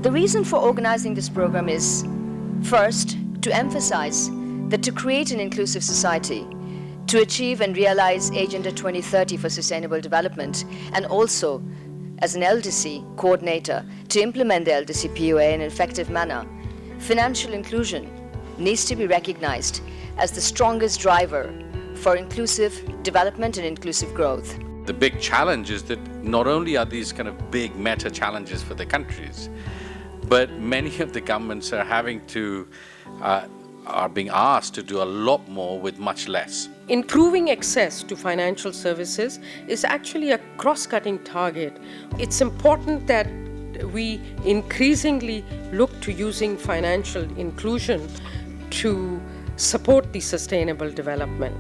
The reason for organizing this program is, first, to emphasize that to create an inclusive society, to achieve and realize Agenda 2030 for Sustainable Development, and also, as an LDC coordinator, to implement the LDC POA in an effective manner, financial inclusion needs to be recognized as the strongest driver for inclusive development and inclusive growth. The big challenge is that not only are these kind of big meta challenges for the countries, but many of the governments are being asked to do a lot more with much less. Improving access to financial services is actually a cross-cutting target. It's important that we increasingly look to using financial inclusion to support the sustainable development.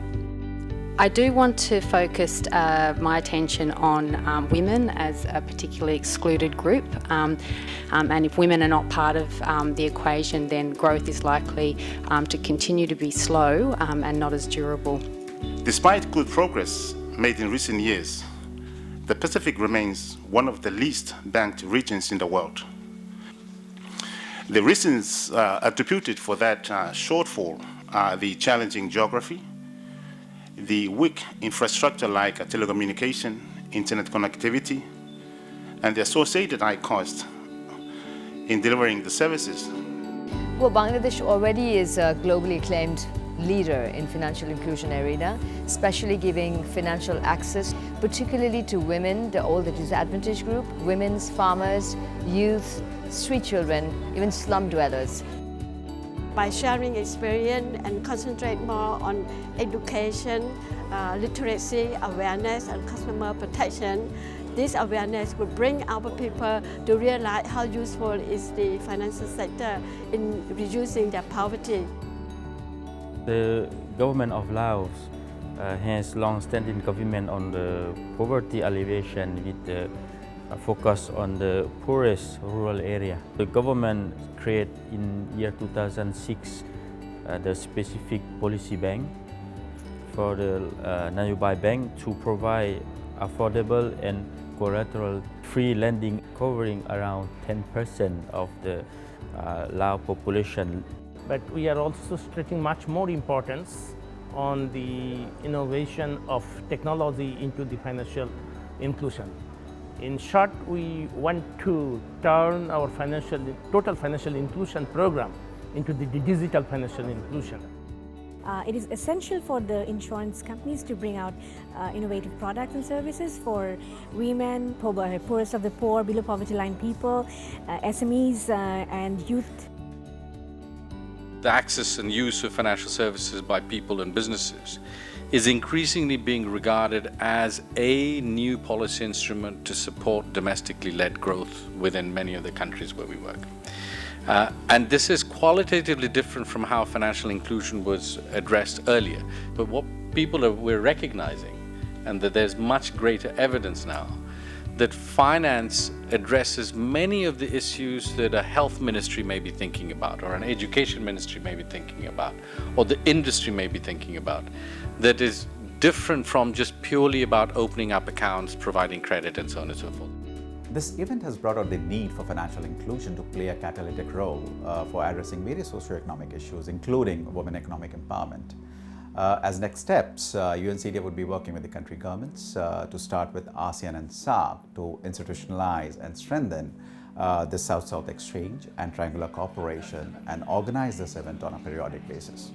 I do want to focus my attention on women as a particularly excluded group, and if women are not part of the equation, then growth is likely to continue to be slow and not as durable. Despite good progress made in recent years, the Pacific remains one of the least banked regions in the world. The reasons attributed for that shortfall are the challenging geography, the weak infrastructure like telecommunication, internet connectivity, and the associated high cost in delivering the services. Well, Bangladesh already is a globally acclaimed leader in financial inclusion arena, especially giving financial access, particularly to women, the older disadvantaged group, women's farmers, youth, street children, even slum dwellers. By sharing experience and concentrate more on education, literacy, awareness, and customer protection, this awareness will bring our people to realize how useful is the financial sector in reducing their poverty. The government of Laos has long-standing commitment on the poverty alleviation with the focus on the poorest rural area. The government created in year 2006 the specific policy bank for the Nayobai Bank to provide affordable and collateral-free lending covering around 10% of the Lao population. But we are also stretching much more importance on the innovation of technology into the financial inclusion. In short, we want to turn our total financial inclusion program into the digital financial inclusion. It is essential for the insurance companies to bring out innovative products and services for women, poorest of the poor, below poverty line people, SMEs and youth. The access and use of financial services by people and businesses is increasingly being regarded as a new policy instrument to support domestically led growth within many of the countries where we work. And this is qualitatively different from how financial inclusion was addressed earlier. But what we're recognizing, and that there's much greater evidence now, that finance addresses many of the issues that a health ministry may be thinking about, or an education ministry may be thinking about, or the industry may be thinking about, that is different from just purely about opening up accounts, providing credit, and so on and so forth. This event has brought out the need for financial inclusion to play a catalytic role for addressing various socioeconomic issues, including women economic empowerment. As next steps, UNCDF would be working with the country governments to start with ASEAN and SAARC to institutionalize and strengthen the South-South exchange and triangular cooperation and organize this event on a periodic basis.